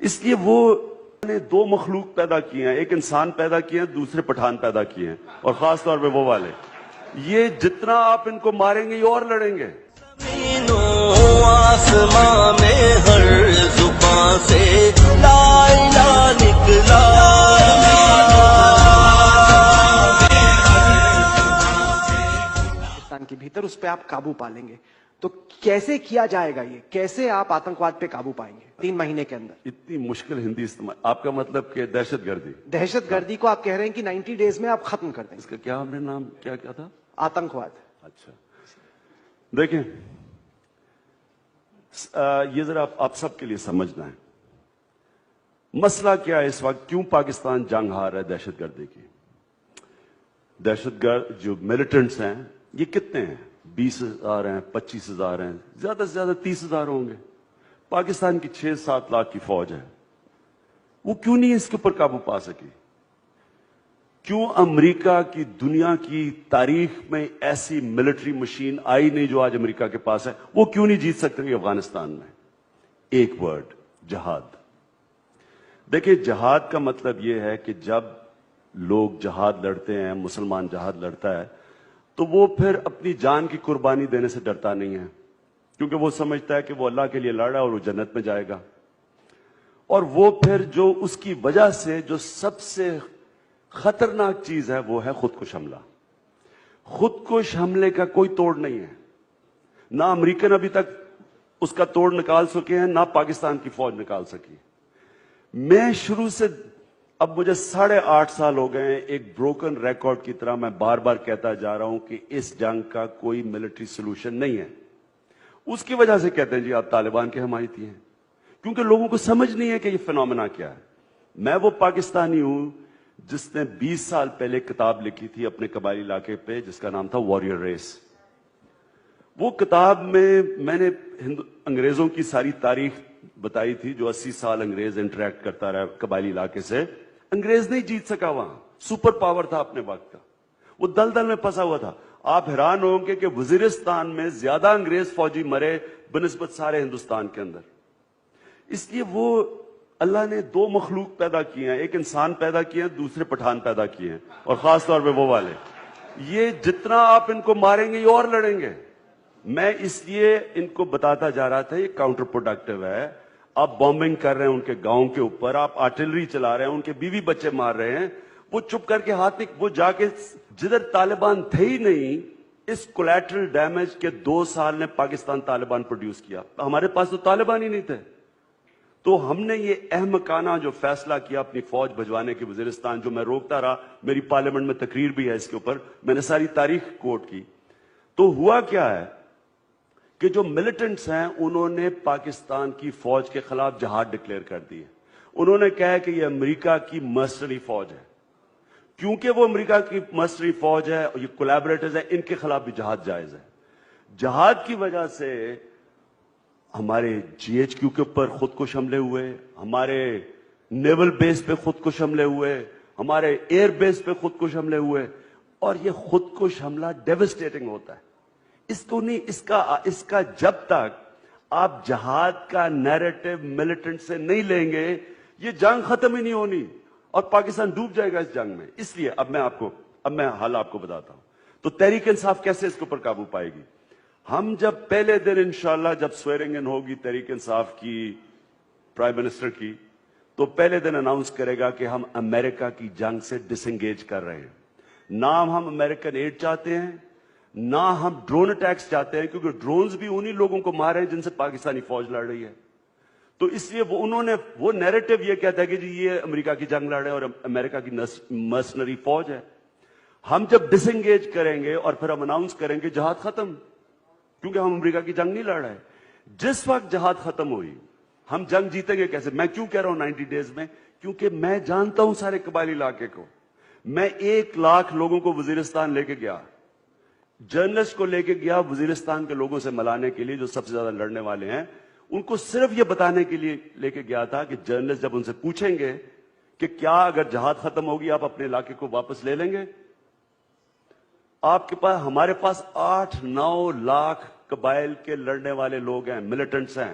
اس لیے وہ نے دو مخلوق پیدا کیے ہیں، ایک انسان پیدا کیے ہیں، دوسرے پٹھان پیدا کیے ہیں، اور خاص طور پہ وہ والے. یہ جتنا آپ ان کو ماریں گے یہ اور لڑیں گے. آسمان میں ہر زبان سے لا الہ نکلا. پاکستان کے بھیتر اس پہ آپ قابو پا لیں گے. تو کیسے کیا جائے گا یہ؟ کیسے آپ آتنکواد پہ قابو پائیں گے 3 مہینے کے اندر؟ اتنی مشکل ہندی استعمال. آپ کا مطلب کہ دہشت گردی؟ دہشت گردی کو آپ کہہ رہے ہیں کہ 90 ڈیز میں آپ ختم کر دیں گے. اس کا کیا ہم نے نام کیا تھا؟ آتنکواد. اچھا دیکھیں، یہ ذرا آپ سب کے لیے سمجھنا ہے مسئلہ کیا ہے اس وقت. کیوں پاکستان جنگ ہار رہا ہے دہشت گردی کی؟ دہشت گرد جو ملیٹنٹس ہیں یہ کتنے ہیں؟ 20,000 ہیں، 25,000 ہیں، زیادہ سے زیادہ 30,000 ہوں گے. پاکستان کی 6-7 لاکھ کی فوج ہے. وہ کیوں نہیں اس کے اوپر قابو پا سکی؟ کیوں امریکہ کی دنیا کی تاریخ میں ایسی ملٹری مشین آئی نہیں جو آج امریکہ کے پاس ہے؟ وہ کیوں نہیں جیت سکتے افغانستان میں؟ ایک ورڈ: جہاد. دیکھیں، جہاد کا مطلب یہ ہے کہ جب لوگ جہاد لڑتے ہیں، مسلمان جہاد لڑتا ہے، تو وہ پھر اپنی جان کی قربانی دینے سے ڈرتا نہیں ہے، کیونکہ وہ سمجھتا ہے کہ وہ اللہ کے لیے لڑ رہا ہے اور وہ جنت میں جائے گا. اور وہ پھر جو اس کی وجہ سے جو سب سے خطرناک چیز ہے وہ ہے خودکش حملہ. خودکش حملے کا کوئی توڑ نہیں ہے. نہ امریکن ابھی تک اس کا توڑ نکال سکے ہیں، نہ پاکستان کی فوج نکال سکی. میں شروع سے، اب مجھے 8.5 سال ہو گئے ہیں، ایک بروکن ریکارڈ کی طرح میں بار بار کہتا جا رہا ہوں کہ اس جنگ کا کوئی ملٹری سولوشن نہیں ہے. اس کی وجہ سے کہتے ہیں جی آپ طالبان کے حمایتی ہیں، کیونکہ لوگوں کو سمجھ نہیں ہے کہ یہ فنومنا کیا ہے. میں وہ پاکستانی ہوں جس نے 20 سال پہلے کتاب لکھی تھی اپنے قبائلی علاقے پہ جس کا نام تھا واریر ریس. وہ کتاب میں نے انگریزوں کی ساری تاریخ بتائی تھی، جو 80 سال انگریز انٹریکٹ کرتا رہا قبائلی علاقے سے. انگریز نہیں جیت سکا، وہاں سپر پاور تھا اپنے وقت کا، وہ دلدل میں پھنسا ہوا تھا. آپ حیران ہوں گے کہ وزیرستان میں زیادہ انگریز فوجی مرے بنسبت سارے ہندوستان کے اندر. اس لیے وہ اللہ نے دو مخلوق پیدا کیے ہیں، ایک انسان پیدا کیے ہیں، دوسرے پٹھان پیدا کیے ہیں، اور خاص طور پہ وہ والے. یہ جتنا آپ ان کو ماریں گے یہ اور لڑیں گے. میں اس لیے ان کو بتاتا جا رہا تھا یہ کاؤنٹر پروڈکٹیو ہے. آپ بامبنگ کر رہے ہیں ان کے گاؤں کے اوپر، آپ آرٹلری چلا رہے ہیں، ان کے بیوی بچے مار رہے ہیں. وہ چپ کر کے ہاتھ نہیں، وہ جا کے جدھر طالبان تھے ہی نہیں، اس کولیٹرل ڈیمیج کے 2 سال نے پاکستان طالبان پروڈیوس کیا. ہمارے پاس تو طالبان ہی نہیں تھے. تو ہم نے یہ احمقانہ جو فیصلہ کیا اپنی فوج بھجوانے کے وزیرستان، جو میں روکتا رہا، میری پارلیمنٹ میں تقریر بھی ہے اس کے اوپر، میں نے ساری تاریخ کوٹ کی. تو ہوا کیا ہے کہ جو ملیٹنٹس ہیں انہوں نے پاکستان کی فوج کے خلاف جہاد ڈکلیئر کر دی ہے. انہوں نے کہا کہ یہ امریکہ کی مرسنری فوج ہے. کیونکہ وہ امریکہ کی مرسنری فوج ہے اور یہ کولیبریٹرز ہیں، ان کے خلاف بھی جہاد جائز ہے. جہاد کی وجہ سے ہمارے جی ایچ کیو کے اوپر خودکش حملے ہوئے، ہمارے نیول بیس پہ خودکش حملے ہوئے، ہمارے ایئر بیس پہ خودکش حملے ہوئے. اور یہ خودکش حملہ ڈیوسٹیٹنگ ہوتا ہے. اس کو نہیں، اس کا جب تک آپ جہاد کا نیریٹو ملیٹنٹ سے نہیں لیں گے یہ جنگ ختم ہی نہیں ہونی اور پاکستان ڈوب جائے گا اس جنگ میں. اس لیے اب میں حال آپ کو بتاتا ہوں. تو تحریک انصاف کیسے اس کے اوپر قابو پائے گی؟ ہم جب پہلے دن انشاءاللہ جب سویرنگ ان ہوگی تحریک انصاف کی پرائم منسٹر کی، تو پہلے دن اناؤنس کرے گا کہ ہم امریکہ کی جنگ سے ڈس انگیج کر رہے ہیں. نہ ہم امریکن ایڈ چاہتے ہیں، نہ ہم ڈرون اٹیکس چاہتے ہیں، کیونکہ ڈرونز بھی انہی لوگوں کو مار رہے ہیں جن سے پاکستانی فوج لڑ رہی ہے. تو اس لیے انہوں نے وہ نیریٹو یہ کہتا ہے کہ جی یہ امریکہ کی جنگ لڑ رہے ہیں اور امریکہ کی مرسنری فوج ہے. ہم جب ڈس انگیج کریں گے اور پھر ہم اناؤنس کریں گے جہاد ختم، کیونکہ ہم امریکہ کی جنگ نہیں لڑ رہے. جس وقت جہاد ختم ہوئی ہم جنگ جیتیں گے کیسے؟ میں کیوں کہہ رہا ہوں 90 ڈیز میں؟ کیونکہ میں جانتا ہوں سارے قبائلی علاقے کو. میں 1 لاکھ لوگوں کو وزیرستان لے کے گیا، جرنلسٹ کو لے کے گیا وزیرستان کے لوگوں سے ملانے کے لیے جو سب سے زیادہ لڑنے والے ہیں. ان کو صرف یہ بتانے کے لیے لے کے گیا تھا کہ جرنلسٹ جب ان سے پوچھیں گے کہ کیا اگر جہاد ختم ہوگی آپ اپنے علاقے کو واپس لے لیں گے؟ آپ کے پاس، ہمارے پاس 8-9 لاکھ قبائل کے لڑنے والے لوگ ہیں، ملیٹنٹس ہیں.